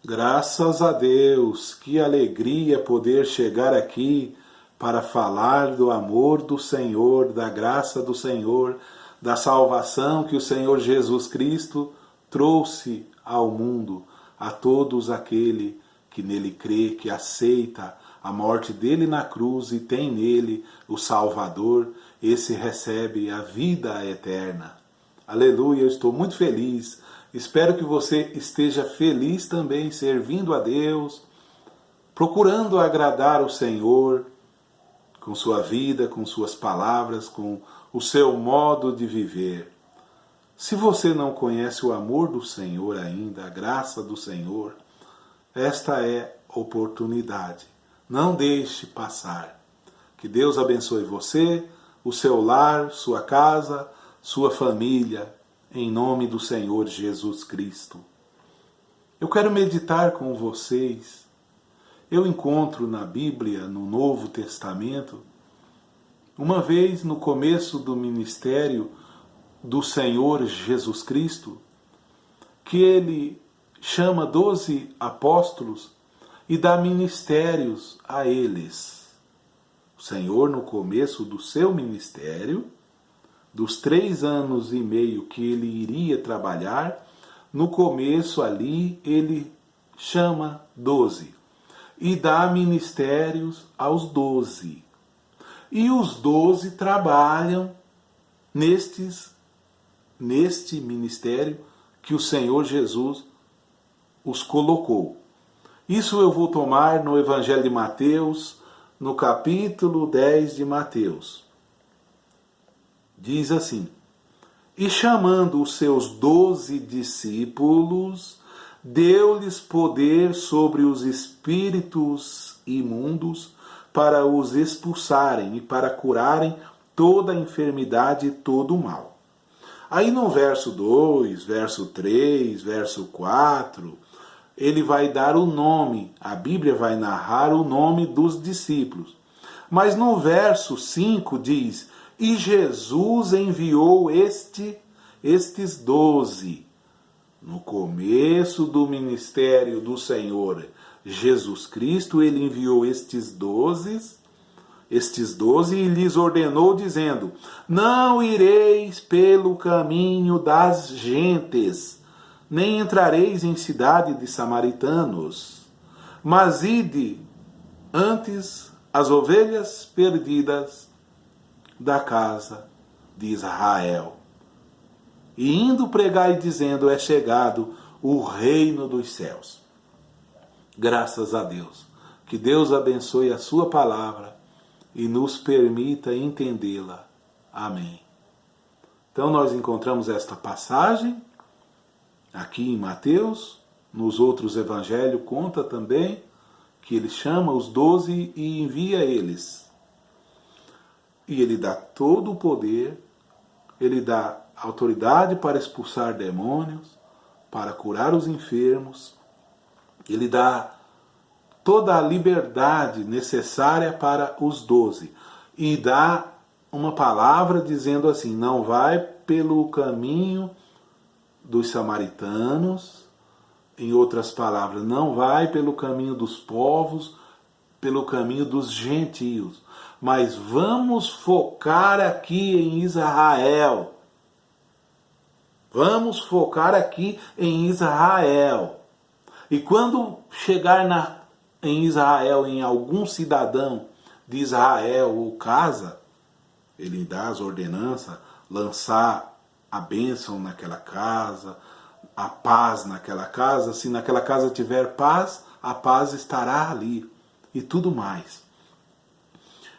Graças a Deus, que alegria poder chegar aqui para falar do amor do Senhor, da graça do Senhor, da salvação que o Senhor Jesus Cristo trouxe ao mundo, a todos aquele que nele crê, que aceita a morte dele na cruz e tem nele o Salvador, esse recebe a vida eterna. Aleluia, eu estou muito feliz. Espero que você esteja feliz também, servindo a Deus, procurando agradar o Senhor com sua vida, com suas palavras, com o seu modo de viver. Se você não conhece o amor do Senhor ainda, a graça do Senhor, esta é a oportunidade. Não deixe passar. Que Deus abençoe você, o seu lar, sua casa, sua família, em nome do Senhor Jesus Cristo. Eu quero meditar com vocês. Eu encontro na Bíblia, no Novo Testamento, uma vez no começo do ministério do Senhor Jesus Cristo, que ele chama 12 apóstolos e dá ministérios a eles. O Senhor, no começo do seu ministério, dos 3 anos e meio que ele iria trabalhar, no começo ali ele chama 12 e dá ministérios aos 12. E os 12 trabalham neste ministério que o Senhor Jesus os colocou. Isso eu vou tomar no Evangelho de Mateus, no capítulo 10 de Mateus. Diz assim: E chamando os seus 12 discípulos, deu-lhes poder sobre os espíritos imundos para os expulsarem e para curarem toda a enfermidade e todo o mal. Aí no verso 2, verso 3, verso 4, ele vai dar o nome, a Bíblia vai narrar o nome dos discípulos. Mas no verso 5 diz: E Jesus enviou estes 12. No começo do ministério do Senhor Jesus Cristo, ele enviou estes 12 e lhes ordenou, dizendo: Não ireis pelo caminho das gentes, nem entrareis em cidade de samaritanos, mas ide antes as ovelhas perdidas da casa de Israel. E indo pregar e dizendo: É chegado o reino dos céus. Graças a Deus. Que Deus abençoe a sua palavra e nos permita entendê-la. Amém. Então nós encontramos esta passagem aqui em Mateus. Nos outros evangelhos conta também que ele chama os 12 e envia eles. E ele dá todo o poder, ele dá autoridade para expulsar demônios, para curar os enfermos, ele dá toda a liberdade necessária para os 12. E dá uma palavra dizendo assim: não vai pelo caminho dos samaritanos, em outras palavras, não vai pelo caminho dos povos, pelo caminho dos gentios, mas vamos focar aqui em Israel. Vamos focar aqui em Israel. E quando chegar em Israel, em algum cidadão de Israel ou casa, ele dá as ordenanças, lançar a bênção naquela casa, a paz naquela casa. Se naquela casa tiver paz, a paz estará ali. E tudo mais.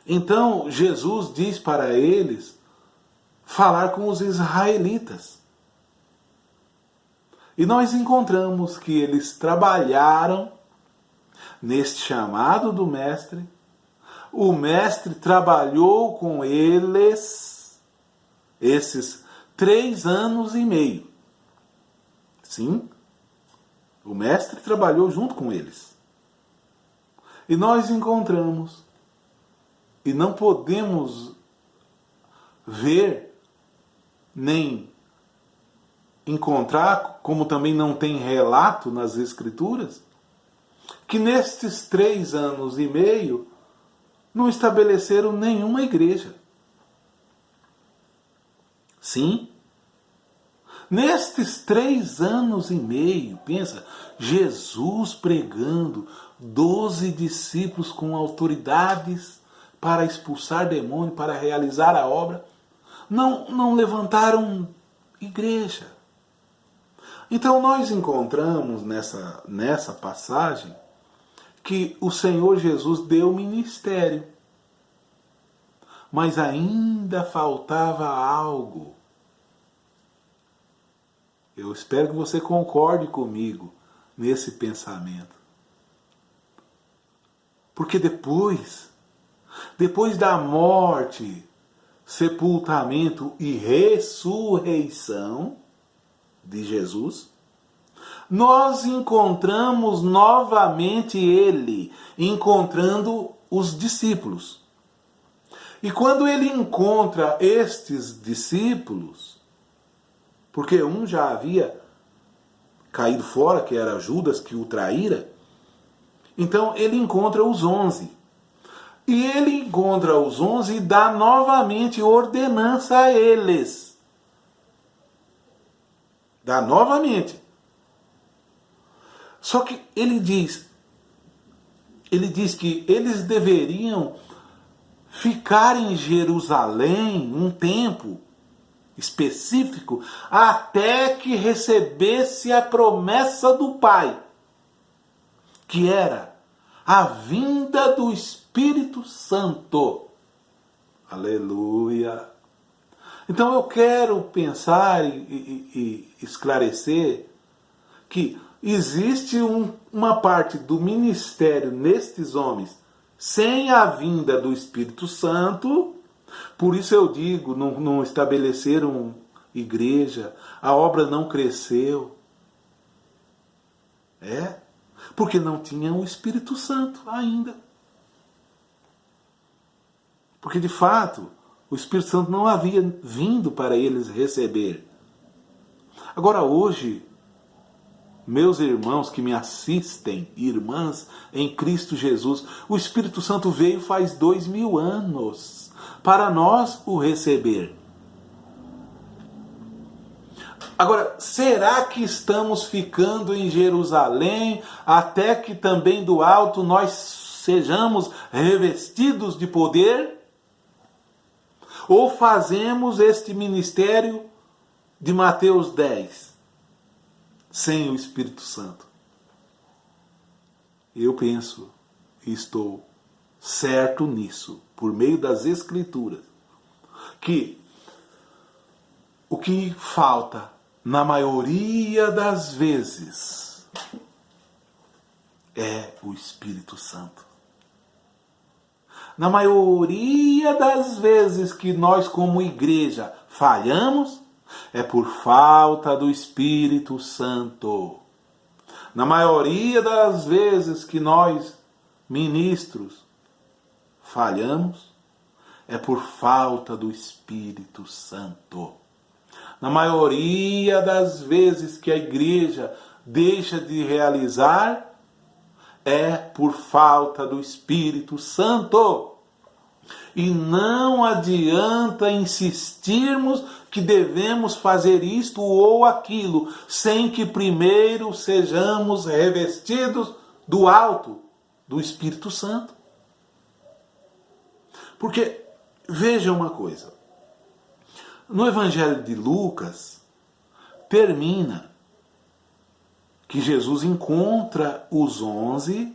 Então Jesus diz para eles falar com os israelitas. E nós encontramos que eles trabalharam neste chamado do mestre. O mestre trabalhou com eles esses 3 anos e meio. Sim, o mestre trabalhou junto com eles. E nós encontramos, e não podemos ver, nem encontrar, como também não tem relato nas Escrituras, que nestes 3 anos e meio não estabeleceram nenhuma igreja. Sim, nestes 3 anos e meio, pensa, Jesus pregando, 12 discípulos com autoridades para expulsar demônio, para realizar a obra, não levantaram igreja. Então nós encontramos nessa passagem que o Senhor Jesus deu ministério, mas ainda faltava algo. Eu espero que você concorde comigo nesse pensamento. Porque depois da morte, sepultamento e ressurreição de Jesus, nós encontramos novamente ele, encontrando os discípulos. E quando ele encontra estes discípulos, porque um já havia caído fora, que era Judas, que o traíra, então ele encontra os 11. E ele encontra os 11 e dá novamente ordenança a eles. Dá novamente. Só que ele diz que eles deveriam ficar em Jerusalém um tempo específico até que recebesse a promessa do Pai, que era a vinda do Espírito Santo. Aleluia! Então eu quero pensar e esclarecer que existe uma parte do ministério nestes homens sem a vinda do Espírito Santo. Por isso eu digo, não estabeleceram igreja, a obra não cresceu. Porque não tinha o Espírito Santo ainda. Porque de fato, o Espírito Santo não havia vindo para eles receber. Agora hoje, meus irmãos que me assistem, irmãs em Cristo Jesus, o Espírito Santo veio faz 2000 anos para nós o receber. Agora, será que estamos ficando em Jerusalém até que também do alto nós sejamos revestidos de poder? Ou fazemos este ministério de Mateus 10 sem o Espírito Santo? Eu penso e estou certo nisso, por meio das Escrituras, que o que falta na maioria das vezes é o Espírito Santo. Na maioria das vezes que nós como igreja falhamos, é por falta do Espírito Santo. Na maioria das vezes que nós, ministros, falhamos, é por falta do Espírito Santo. Na maioria das vezes que a igreja deixa de realizar, é por falta do Espírito Santo. E não adianta insistirmos que devemos fazer isto ou aquilo, sem que primeiro sejamos revestidos do alto, do Espírito Santo. Porque, veja uma coisa, no Evangelho de Lucas, termina que Jesus encontra os 11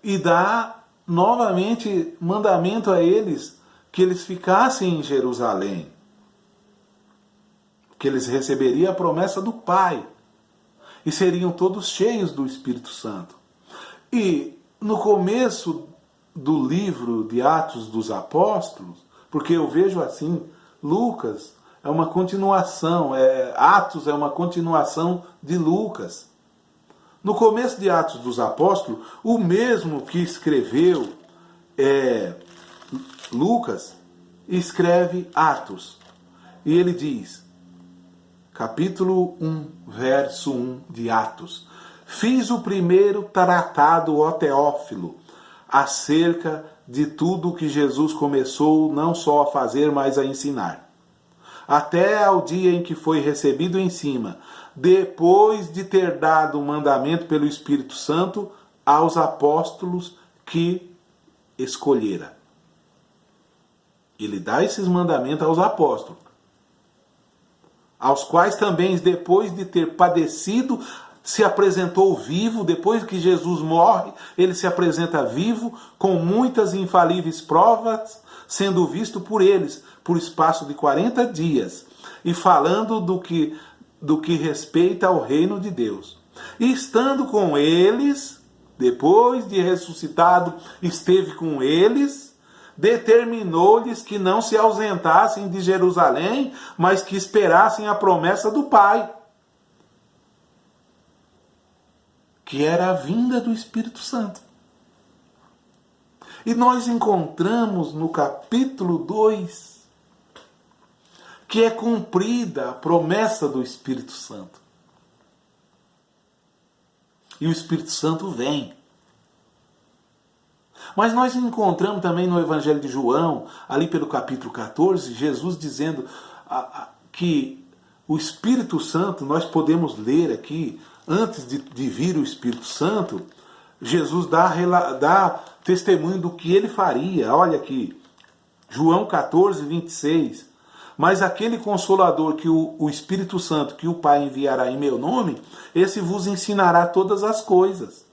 e dá novamente mandamento a eles que eles ficassem em Jerusalém, que eles receberiam a promessa do Pai e seriam todos cheios do Espírito Santo. E no começo do livro de Atos dos Apóstolos, porque eu vejo assim, Lucas é uma continuação, Atos é uma continuação de Lucas. No começo de Atos dos Apóstolos, o mesmo que escreveu Lucas, escreve Atos. E ele diz, capítulo 1, verso 1 de Atos: fiz o primeiro tratado, ó Teófilo, acerca de tudo o que Jesus começou não só a fazer, mas a ensinar. Até ao dia em que foi recebido em cima, depois de ter dado o mandamento pelo Espírito Santo aos apóstolos que escolhera. Ele dá esses mandamentos aos apóstolos, aos quais também, depois de ter padecido, se apresentou vivo. Depois que Jesus morre, ele se apresenta vivo, com muitas infalíveis provas, sendo visto por eles, por espaço de 40 dias, e falando do que respeita ao reino de Deus. E estando com eles, depois de ressuscitado, esteve com eles, determinou-lhes que não se ausentassem de Jerusalém, mas que esperassem a promessa do Pai, que era a vinda do Espírito Santo. E nós encontramos no capítulo 2 que é cumprida a promessa do Espírito Santo. E o Espírito Santo vem. Mas nós encontramos também no Evangelho de João, ali pelo capítulo 14, Jesus dizendo que o Espírito Santo, nós podemos ler aqui, antes de vir o Espírito Santo, Jesus dá testemunho do que ele faria. Olha aqui, João 14, 26. Mas aquele Consolador, que o Espírito Santo, que o Pai enviará em meu nome, esse vos ensinará todas as coisas.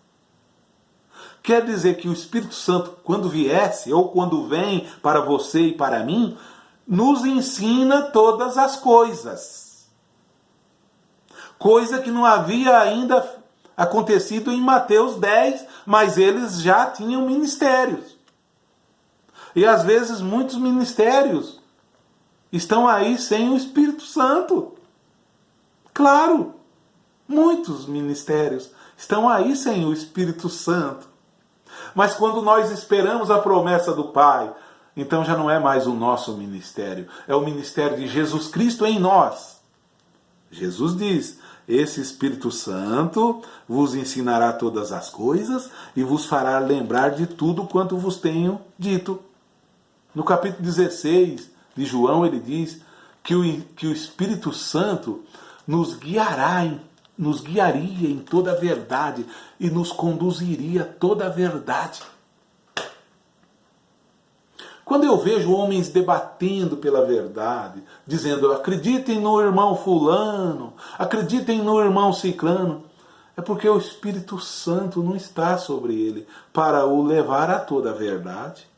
Quer dizer que o Espírito Santo, quando viesse, ou quando vem para você e para mim, nos ensina todas as coisas. Coisa que não havia ainda acontecido em Mateus 10, mas eles já tinham ministérios. E às vezes muitos ministérios estão aí sem o Espírito Santo. Claro, muitos ministérios estão aí sem o Espírito Santo. Mas quando nós esperamos a promessa do Pai, então já não é mais o nosso ministério, é o ministério de Jesus Cristo em nós. Jesus diz: esse Espírito Santo vos ensinará todas as coisas e vos fará lembrar de tudo quanto vos tenho dito. No capítulo 16 de João, ele diz que o Espírito Santo nos guiaria em toda a verdade e nos conduziria a toda a verdade. Quando eu vejo homens debatendo pela verdade, dizendo: acreditem no irmão fulano, acreditem no irmão ciclano, é porque o Espírito Santo não está sobre ele para o levar a toda a verdade.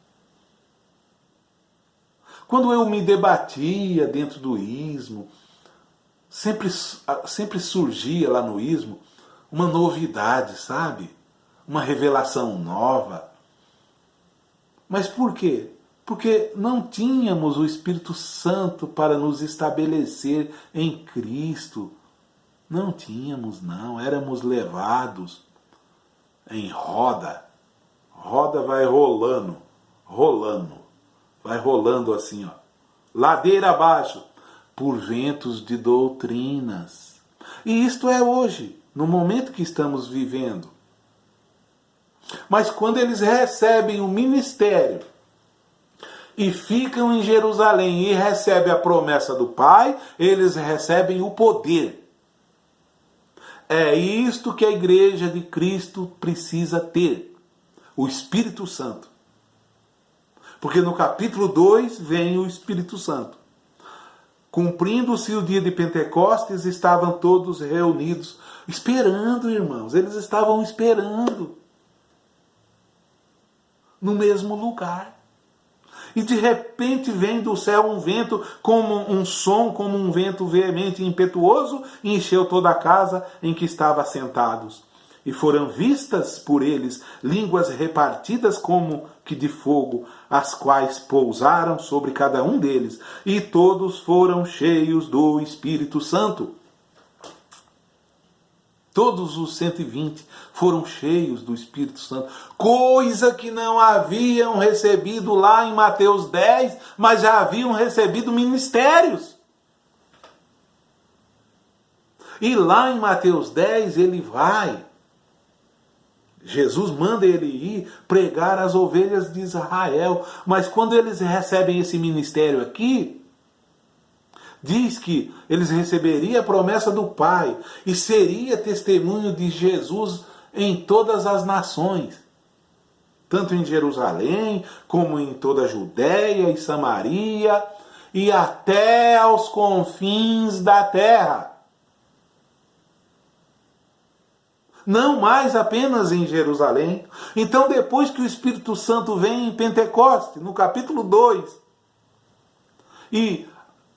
Quando eu me debatia dentro do ismo, sempre surgia lá no ismo uma novidade, sabe? Uma revelação nova. Mas por quê? Porque não tínhamos o Espírito Santo para nos estabelecer em Cristo. Não tínhamos, não. Éramos levados em roda. Roda vai rolando. Vai rolando assim, ó, ladeira abaixo, por ventos de doutrinas. E isto é hoje, no momento que estamos vivendo. Mas quando eles recebem o ministério e ficam em Jerusalém e recebem a promessa do Pai, eles recebem o poder. É isto que a igreja de Cristo precisa ter, o Espírito Santo. Porque no capítulo 2 vem o Espírito Santo. Cumprindo-se o dia de Pentecostes, estavam todos reunidos, esperando, irmãos. Eles estavam esperando no mesmo lugar. E de repente vem do céu um vento, como um som, como um vento veemente e impetuoso, e encheu toda a casa em que estavam sentados. E foram vistas por eles línguas repartidas como que de fogo, as quais pousaram sobre cada um deles, e todos foram cheios do Espírito Santo. Todos os 120 foram cheios do Espírito Santo, coisa que não haviam recebido lá em Mateus 10, mas já haviam recebido ministérios. E lá em Mateus 10 ele vai Jesus manda ele ir pregar às ovelhas de Israel. Mas quando eles recebem esse ministério aqui, diz que eles receberiam a promessa do Pai e seria testemunho de Jesus em todas as nações. Tanto em Jerusalém, como em toda a Judéia e Samaria, e até aos confins da terra. Não mais apenas em Jerusalém. Então, depois que o Espírito Santo vem em Pentecoste, no capítulo 2, e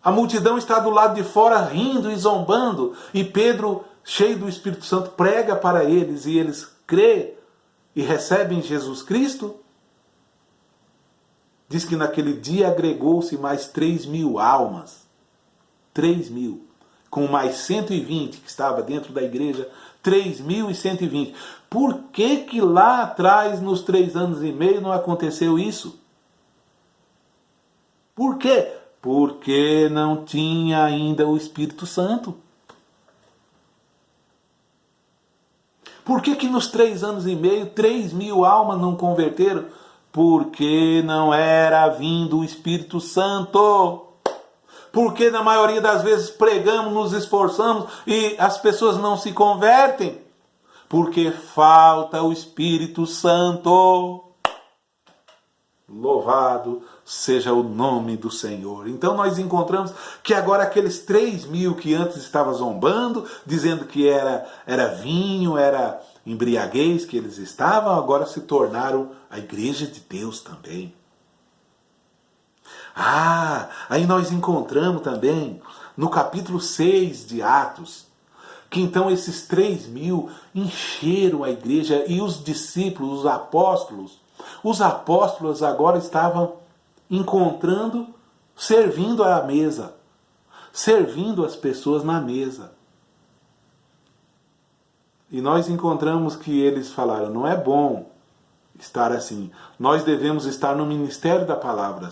a multidão está do lado de fora rindo e zombando, e Pedro, cheio do Espírito Santo, prega para eles, e eles crêem e recebem Jesus Cristo, diz que naquele dia agregou-se mais 3.000 almas. 3.000. Com mais 120 que estava dentro da igreja, 3.120. Por que que lá atrás, nos 3 anos e meio, não aconteceu isso? Por quê? Porque não tinha ainda o Espírito Santo. Por que que nos 3 anos e meio, 3.000 almas não converteram? Porque não era vindo o Espírito Santo. Porque na maioria das vezes pregamos, nos esforçamos e as pessoas não se convertem. Porque falta o Espírito Santo. Louvado seja o nome do Senhor. Então nós encontramos que agora aqueles 3.000 que antes estavam zombando, dizendo que era vinho, era embriaguez que eles estavam, agora se tornaram a igreja de Deus também. Aí nós encontramos também no capítulo 6 de Atos, que então esses 3.000 encheram a igreja e os discípulos, os apóstolos agora estavam encontrando, servindo à mesa, servindo as pessoas na mesa. E nós encontramos que eles falaram, não é bom estar assim, nós devemos estar no ministério da palavra.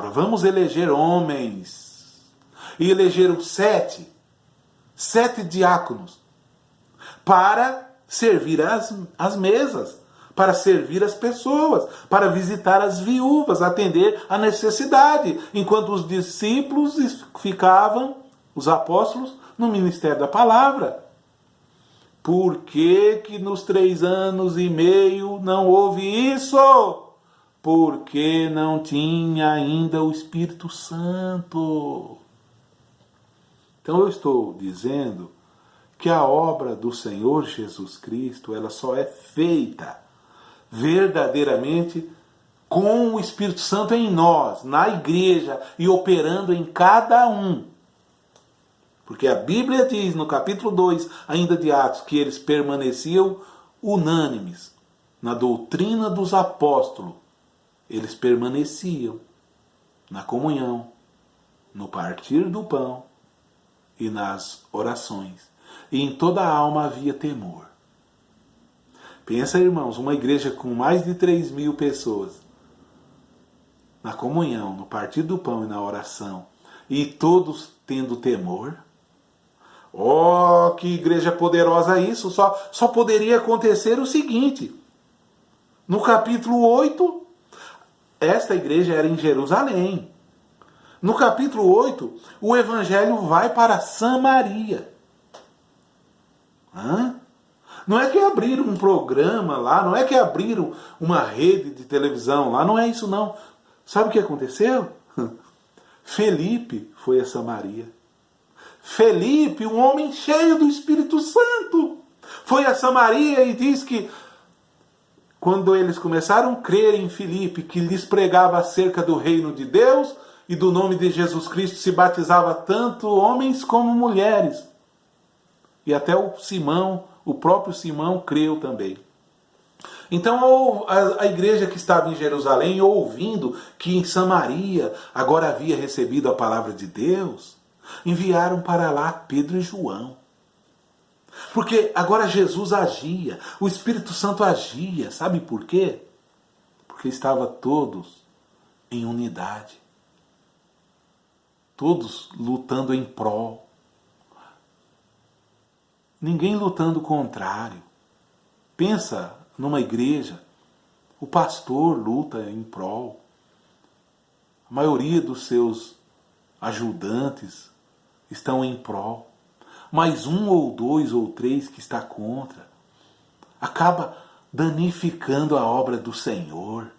Vamos eleger homens. E elegeram 7 diáconos para servir as mesas, para servir as pessoas, para visitar as viúvas, atender a necessidade, enquanto os discípulos ficavam, os apóstolos, no ministério da palavra. Por que que nos 3 anos e meio não houve isso? Porque não tinha ainda o Espírito Santo. Então eu estou dizendo que a obra do Senhor Jesus Cristo, ela só é feita verdadeiramente com o Espírito Santo em nós, na igreja e operando em cada um. Porque a Bíblia diz no capítulo 2, ainda de Atos, que eles permaneciam unânimes na doutrina dos apóstolos. Eles permaneciam na comunhão, no partir do pão e nas orações. E em toda a alma havia temor. Pensa, irmãos, uma igreja com mais de 3.000 pessoas, na comunhão, no partir do pão e na oração, e todos tendo temor. Oh, que igreja poderosa isso! Só poderia acontecer o seguinte. No capítulo 8, esta igreja era em Jerusalém. No capítulo 8, o evangelho vai para Samaria. Não é que abriram um programa lá, não é que abriram uma rede de televisão lá, não é isso não. Sabe o que aconteceu? Felipe foi a Samaria. Felipe, um homem cheio do Espírito Santo, foi a Samaria e diz que quando eles começaram a crer em Filipe, que lhes pregava acerca do reino de Deus e do nome de Jesus Cristo, se batizava tanto homens como mulheres. E até o próprio Simão creu também. Então a igreja que estava em Jerusalém, ouvindo que em Samaria agora havia recebido a palavra de Deus, enviaram para lá Pedro e João. Porque agora Jesus agia, o Espírito Santo agia. Sabe por quê? Porque estavam todos em unidade. Todos lutando em prol. Ninguém lutando contrário. Pensa numa igreja, o pastor luta em prol, a maioria dos seus ajudantes estão em prol, mas um ou dois ou três que está contra, acaba danificando a obra do Senhor.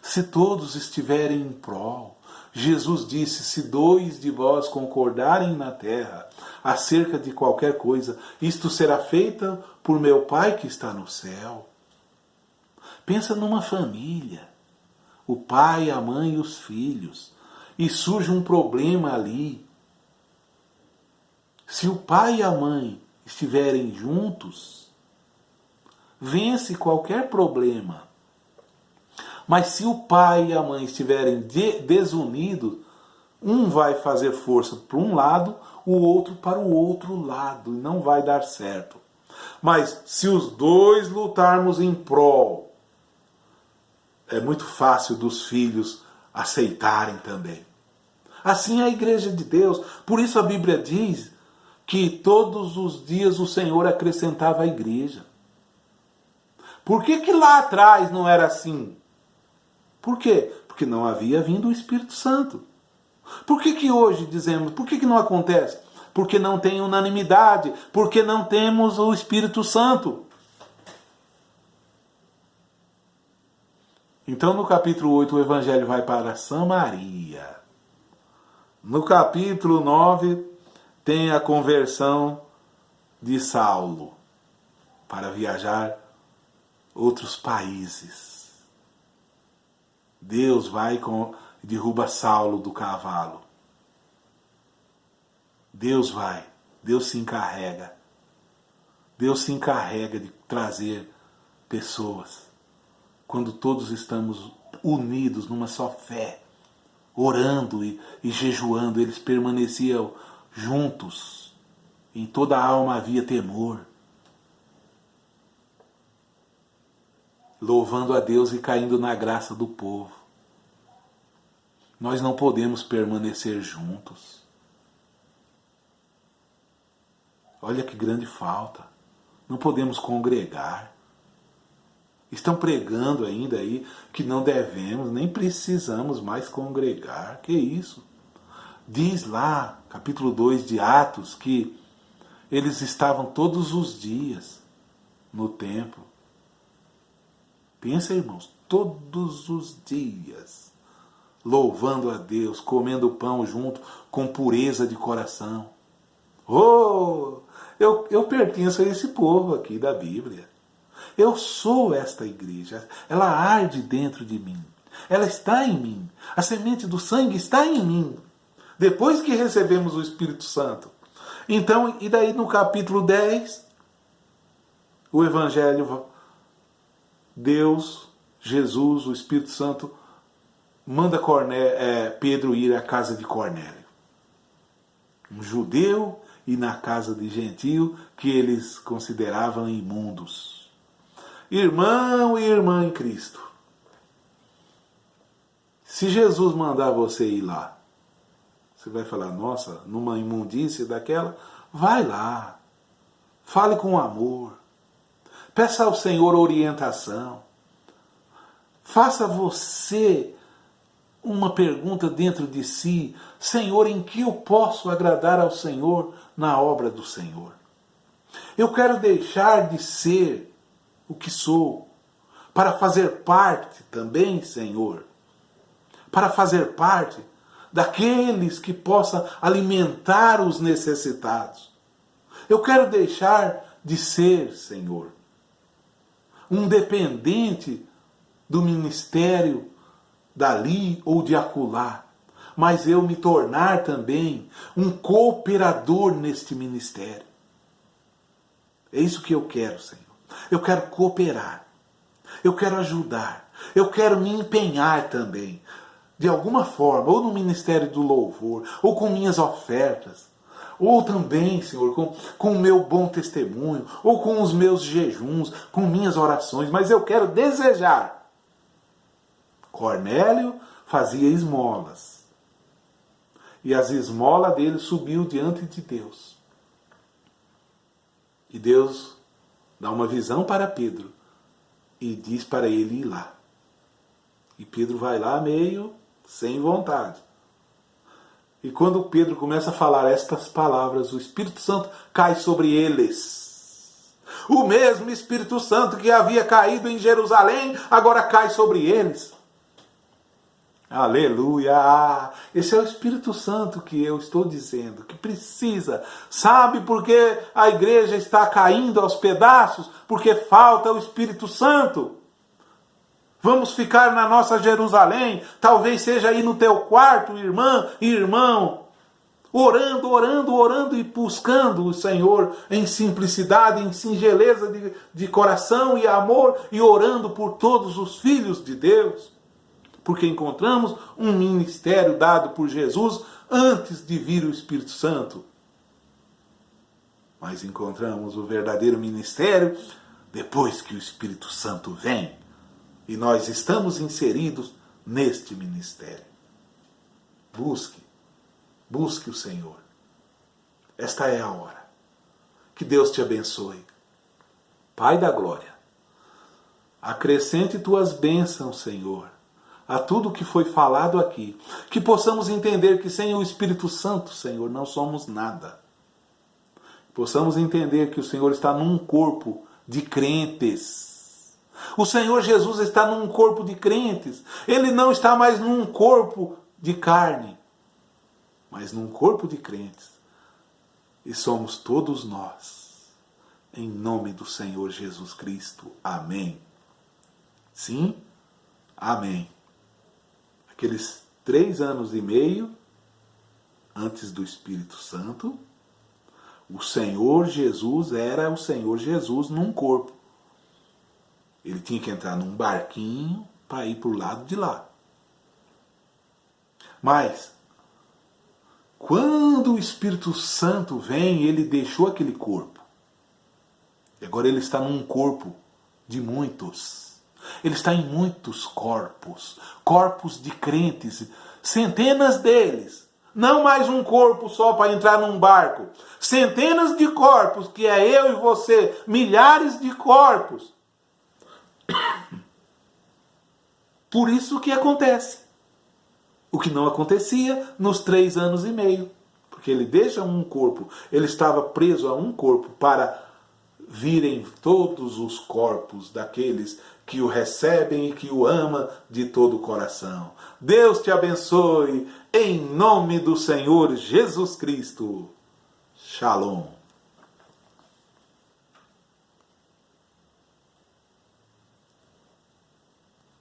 Se todos estiverem em prol, Jesus disse, se dois de vós concordarem na terra acerca de qualquer coisa, isto será feito por meu Pai que está no céu. Pensa numa família, o pai, a mãe e os filhos, e surge um problema ali. Se o pai e a mãe estiverem juntos, vence qualquer problema. Mas se o pai e a mãe estiverem desunidos, um vai fazer força para um lado, o outro para o outro lado, e não vai dar certo. Mas se os dois lutarmos em prol, é muito fácil dos filhos aceitarem também. Assim é a igreja de Deus. Por isso a Bíblia diz que todos os dias o Senhor acrescentava a igreja. Por que lá atrás não era assim? Por quê? Porque não havia vindo o Espírito Santo. Por que hoje dizemos, por que não acontece? Porque não tem unanimidade, porque não temos o Espírito Santo. Então no capítulo 8 o Evangelho vai para Samaria. No capítulo 9 tem a conversão de Saulo para viajar outros países. Deus vai e derruba Saulo do cavalo. Deus vai, Deus se encarrega. Deus se encarrega de trazer pessoas. Quando todos estamos unidos numa só fé, orando e jejuando, eles permaneciam juntos. Em toda a alma havia temor. Louvando a Deus e caindo na graça do povo. Nós não podemos permanecer juntos. Olha que grande falta. Não podemos congregar. Estão pregando ainda aí que não devemos, nem precisamos mais congregar. Que isso? Diz lá, capítulo 2 de Atos, que eles estavam todos os dias no templo. Pensa, irmãos, todos os dias, louvando a Deus, comendo pão junto, com pureza de coração. Oh, eu pertenço a esse povo aqui da Bíblia. Eu sou esta igreja. Ela arde dentro de mim. Ela está em mim. A semente do sangue está em mim. Depois que recebemos o Espírito Santo. Então, e daí no capítulo 10, o Evangelho, Deus, Jesus, o Espírito Santo, manda Pedro ir à casa de Cornélio. Um judeu e na casa de gentio que eles consideravam imundos. Irmão e irmã em Cristo. Se Jesus mandar você ir lá, você vai falar, nossa, numa imundície daquela, vai lá. Fale com amor. Peça ao Senhor orientação. Faça você uma pergunta dentro de si. Senhor, em que eu posso agradar ao Senhor na obra do Senhor? Eu quero deixar de ser o que sou, para fazer parte também, Senhor, para fazer parte daqueles que possam alimentar os necessitados. Eu quero deixar de ser, Senhor, um dependente do ministério dali ou de acolá, mas eu me tornar também um cooperador neste ministério. É isso que eu quero, Senhor. Eu quero cooperar, eu quero ajudar, eu quero me empenhar também, de alguma forma, ou no ministério do louvor, ou com minhas ofertas, ou também, Senhor, com o meu bom testemunho, ou com os meus jejuns, com minhas orações, mas eu quero desejar. Cornélio fazia esmolas, e as esmolas dele subiu diante de Deus. E Deus dá uma visão para Pedro e diz para ele ir lá. E Pedro vai lá meio sem vontade. E quando Pedro começa a falar estas palavras, o Espírito Santo cai sobre eles. O mesmo Espírito Santo que havia caído em Jerusalém, agora cai sobre eles. Aleluia! Esse é o Espírito Santo que eu estou dizendo, que precisa. Sabe por que a igreja está caindo aos pedaços? Porque falta o Espírito Santo. Vamos ficar na nossa Jerusalém, talvez seja aí no teu quarto, irmã e irmão, orando e buscando o Senhor em simplicidade, em singeleza de coração e amor, e orando por todos os filhos de Deus. Porque encontramos um ministério dado por Jesus antes de vir o Espírito Santo. Mas encontramos o verdadeiro ministério depois que o Espírito Santo vem. E nós estamos inseridos neste ministério. Busque o Senhor. Esta é a hora. Que Deus te abençoe. Pai da glória, acrescente tuas bênçãos, Senhor, a tudo que foi falado aqui. Que possamos entender que sem o Espírito Santo, Senhor, não somos nada. Possamos entender que o Senhor está num corpo de crentes. O Senhor Jesus está num corpo de crentes. Ele não está mais num corpo de carne, mas num corpo de crentes. E somos todos nós. Em nome do Senhor Jesus Cristo. Amém. Sim, amém. Aqueles 3 anos e meio antes do Espírito Santo, o Senhor Jesus era o Senhor Jesus num corpo. Ele tinha que entrar num barquinho para ir para o lado de lá. Mas, quando o Espírito Santo vem, ele deixou aquele corpo. E agora ele está num corpo de muitos. Ele está em muitos corpos. Corpos de crentes. Centenas deles. Não mais um corpo só para entrar num barco. Centenas de corpos, que é eu e você. Milhares de corpos. Por isso que acontece o que não acontecia nos 3 anos e meio, porque ele deixa um corpo, ele estava preso a um corpo para virem todos os corpos daqueles que o recebem e que o amam de todo o coração. Deus te abençoe em nome do Senhor Jesus Cristo. Shalom.